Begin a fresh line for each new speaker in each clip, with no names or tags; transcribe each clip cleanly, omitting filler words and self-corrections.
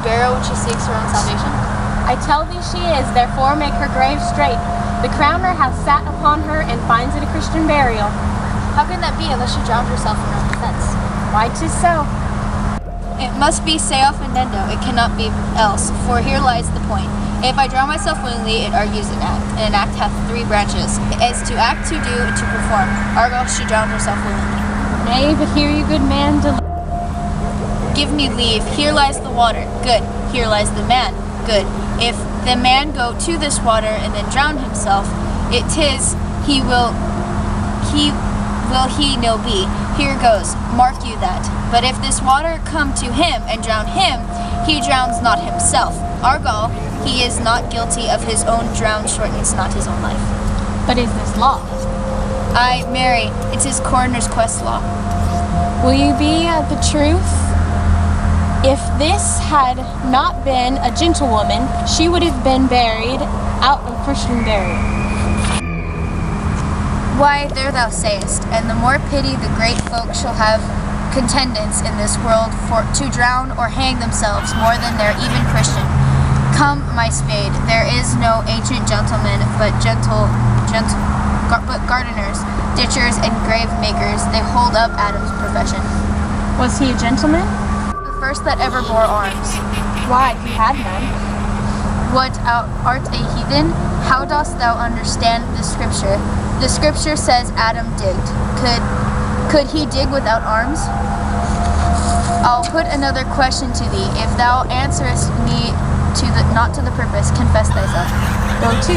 burial when she seeks her own salvation?
I tell thee she is, therefore make her grave straight. The crowner hath sat upon her and finds it a Christian burial.
How can that be unless she drowned herself in her own defense?
Why, 'tis so.
It must be se offendendo, it cannot be else, for here lies the point. If I drown myself willingly, it argues an act, and an act hath three branches. It's to act, to do, and to perform. Argal, she drowned herself willingly.
Nay, but hear you, good man,
Give me leave, here lies the water, good. Here lies the man, good. If the man go to this water and then drown himself, it is he will no be. Here goes, mark you that. But if this water come to him and drown him, he drowns not himself. Argal, he is not guilty of his own drown shortens not his own life.
But is this law?
Aye, marry, it's his coroner's quest law.
Will you be the truth? If this had not been a gentlewoman, she would have been buried out of Christian burial.
Why, there thou sayest, and the more pity the great folk shall have contendants in this world for to drown or hang themselves more than their even Christian. Come, my spade, there is no ancient gentleman, but gardeners, ditchers, and grave makers. They hold up Adam's profession.
Was he a gentleman?
The first that ever bore arms.
Why, he had none.
What, art a heathen? How dost thou understand the scripture? The scripture says Adam digged. Could he dig without arms? I'll put another question to thee. If thou answerest me not to the purpose, confess thyself.
Go to.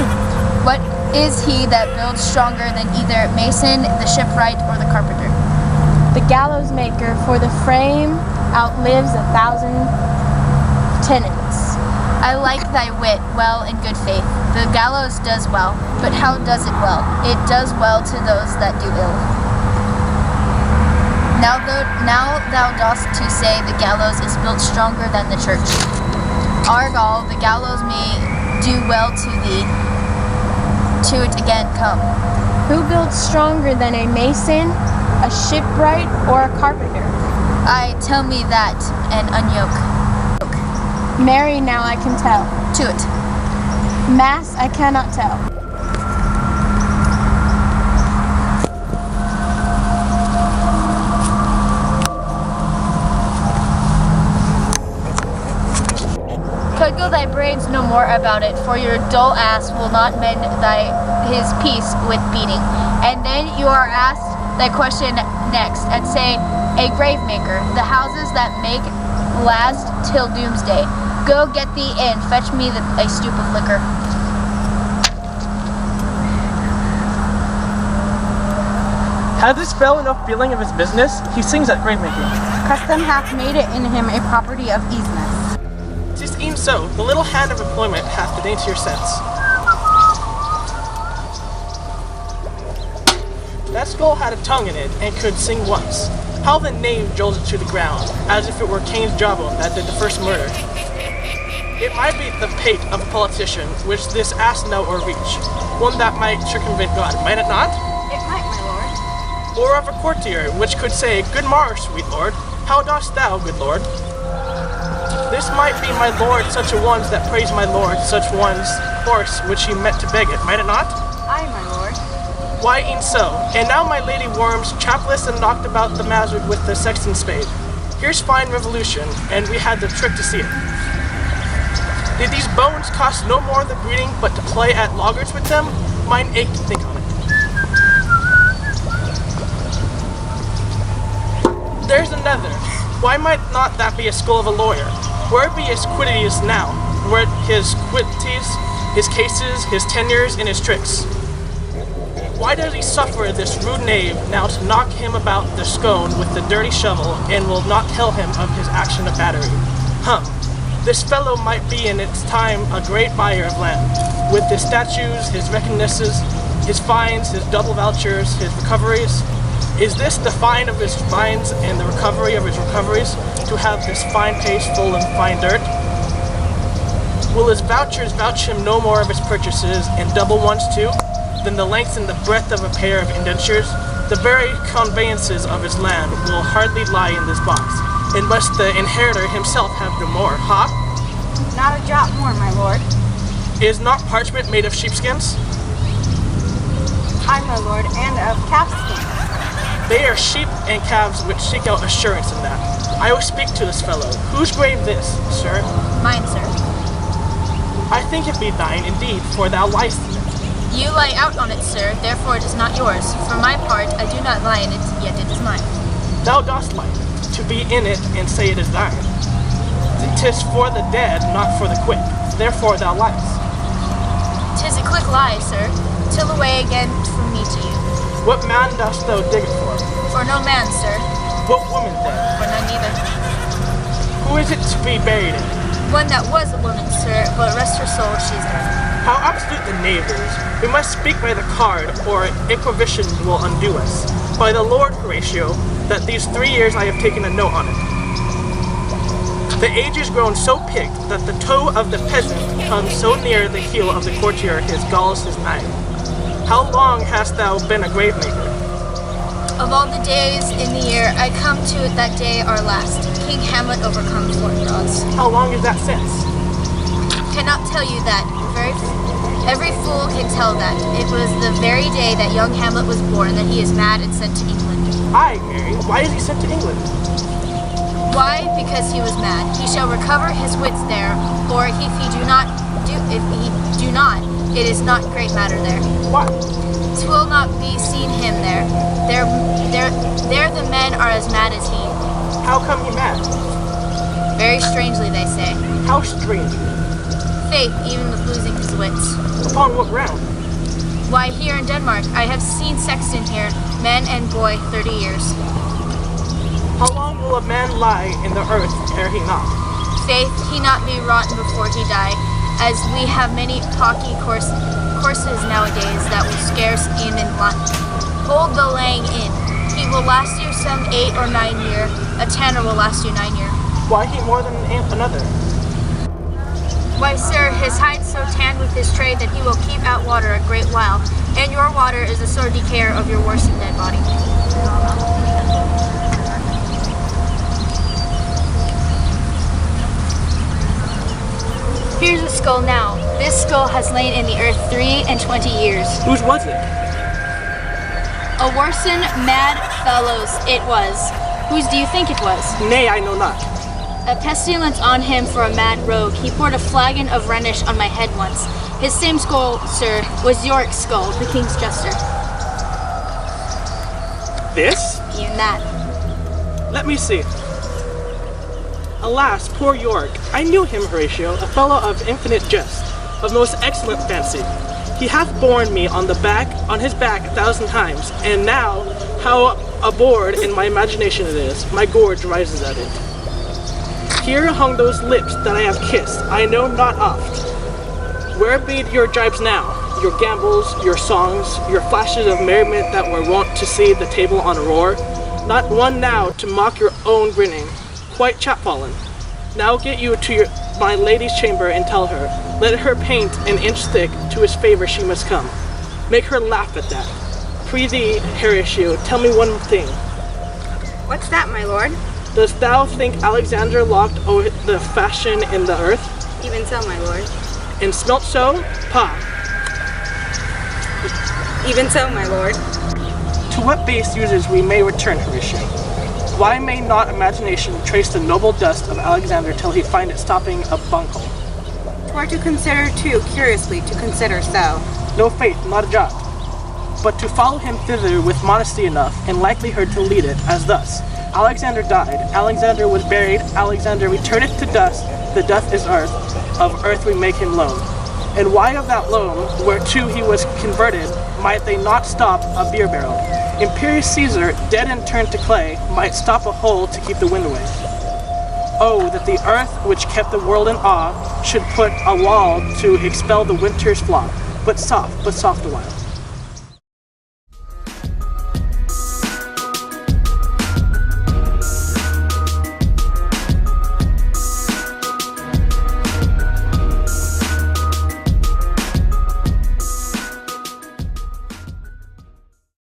What is he that builds stronger than either mason, the shipwright, or the carpenter?
The gallows maker, for the frame outlives 1,000 tenants.
I like thy wit, well, in good faith. The gallows does well, but how does it well? It does well to those that do ill. Now thou dost to say the gallows is built stronger than the church. Argal, the gallows may do well to thee. To it again come.
Who builds stronger than a mason, a shipwright, or a carpenter?
Aye, tell me that, and unyoke.
Marry, now I can tell.
To it.
Mass, I cannot tell.
Cudgel thy brains no more about it, for your dull ass will not mend his peace with beating. And then you are asked thy question next, and say, a grave maker, the houses that make last till doomsday. Go get thee in, fetch me a stoop of liquor.
Had this fellow no feeling of his business? He sings at grave making.
Custom hath made it in him a property of easiness.
'Tis e'en so, the little hand of employment hath the daintier sense. That skull had a tongue in it, and could sing once. How the knave jolted to the ground, as if it were Cain's jawbone that did the first murder. It might be the pate of a politician, which this ass know or reach, one that might circumvent God, might it not?
It might, my lord.
Or of a courtier, which could say, Good morrow, sweet lord, how dost thou, good lord? This might be my lord, such a ones that praise my lord, such ones horse which he meant to beg it, might it not?
Aye, my lord.
Why, e'en so. And now my lady worms, chapless and knocked about the mazard with the sexton spade. Here's fine revolution, and we had the trick to see it. Did these bones cost no more the breeding but to play at loggers with them? Mine ache to think on it. There's another. Why might not that be a skull of a lawyer? Where be his quiddities now? Where his quiddities, his cases, his tenures, and his tricks? Why does he suffer this rude knave now to knock him about the scone with the dirty shovel, and will not tell him of his action of battery? This fellow might be in its time a great buyer of land, with his statues, his recognitions, his fines, his double vouchers, his recoveries. Is this the fine of his fines and the recovery of his recoveries, to have this fine pace full of fine dirt? Will his vouchers vouch him no more of his purchases, and double ones too, than the length and the breadth of a pair of indentures? The very conveyances of his land will hardly lie in this box, unless the inheritor himself have no more. Ha?
Not a jot more, my lord.
Is not parchment made of sheepskins?
Aye, my lord, and of calfskin.
They are sheep and calves which seek out assurance in that. I will speak to this fellow. Whose grave this, sir?
Mine, sir.
I think it be thine indeed, for thou liest in it.
You lie out on it, sir, therefore it is not yours. For my part, I do not lie in it, yet it is mine.
Thou dost lie, to be in it and say it is thine. 'Tis for the dead, not for the quick. Therefore thou liest.
'Tis a quick lie, sir. Till away again from me to you.
What man dost thou dig it for?
For no man, sir,
What woman then?
for none neither.
Who is it to be buried in?
One that was a woman, sir, but rest her soul, she is dead.
How absolute the knave is. We must speak by the card, or equivocation will undo us. By the Lord, Horatio, that these 3 years I have taken a note on it. The age is grown so picked that the toe of the peasant comes so near the heel of the courtier his galls is nigh. How long hast thou been a grave maker?
Of all the days in the year, I come to it that day our last. King Hamlet overcomes Lord Draws.
How long is that since?
Cannot tell you that. Every fool can tell that. It was the very day that young Hamlet was born that he is mad and sent to England.
Aye, Mary. Why is he sent to England?
Why? Because he was mad. He shall recover his wits there, or if he do not, it is not great matter there.
Why?
'Twill not be seen him there. There the men are as mad as he.
How come he mad?
Very strangely, they say.
How strange.
Faith, even with losing his wits.
Upon what ground?
Why, here in Denmark, I have seen sexton here, man and boy, 30 years.
How long will a man lie in the earth ere he not?
Faith, he not be rotten before he die, as we have many pocky courses nowadays that will scarce in hold the laying in. He will last you some 8 or 9 year. A tanner will last you 9 year.
Why he more than another?
Why, sir, his hide so tanned with his trade that he will keep out water a great while, and your water is a sore decayer of your worse and dead body. Here's a skull now. This skull has lain in the earth 23 years.
Whose was it?
A worsen mad fellow's it was. Whose do you think it was?
Nay, I know not.
A pestilence on him for a mad rogue. He poured a flagon of Rhenish on my head once. His same skull, sir, was York's skull, the king's jester.
This?
Even that.
Let me see. Alas, poor York. I knew him, Horatio, a fellow of infinite jest, of most excellent fancy. He hath borne me on his back 1,000 times, and now, how abhorred in my imagination it is, my gorge rises at it. Here hung those lips that I have kissed, I know not oft. Where be your jibes now, your gambols, your songs, your flashes of merriment that were wont to see the table on a roar? Not one now to mock your own grinning, quite chapfallen. Now get you to my lady's chamber and tell her, let her paint an inch thick, to his favor she must come. Make her laugh at that. Prithee, Horatio, tell me one thing.
What's that, my lord?
Dost thou think Alexander locked over the fashion in the earth?
Even so, my lord.
And smelt so? Pah!
Even so, my lord.
To what base uses we may return, Horatio? Why may not imagination trace the noble dust of Alexander till he find it stopping a bungle?
'Twere to consider too curiously to consider so.
No faith, not a jot. But to follow him thither with modesty enough, and likelihood to lead it, as thus. Alexander died, Alexander was buried, Alexander returneth to dust, the dust is earth, of earth we make him loam. And why of that loam, whereto he was converted, might they not stop a beer barrel? Imperious Caesar, dead and turned to clay, might stop a hole to keep the wind away. Oh, that the earth which kept the world in awe should put a wall to expel the winter's flaw, but soft a while.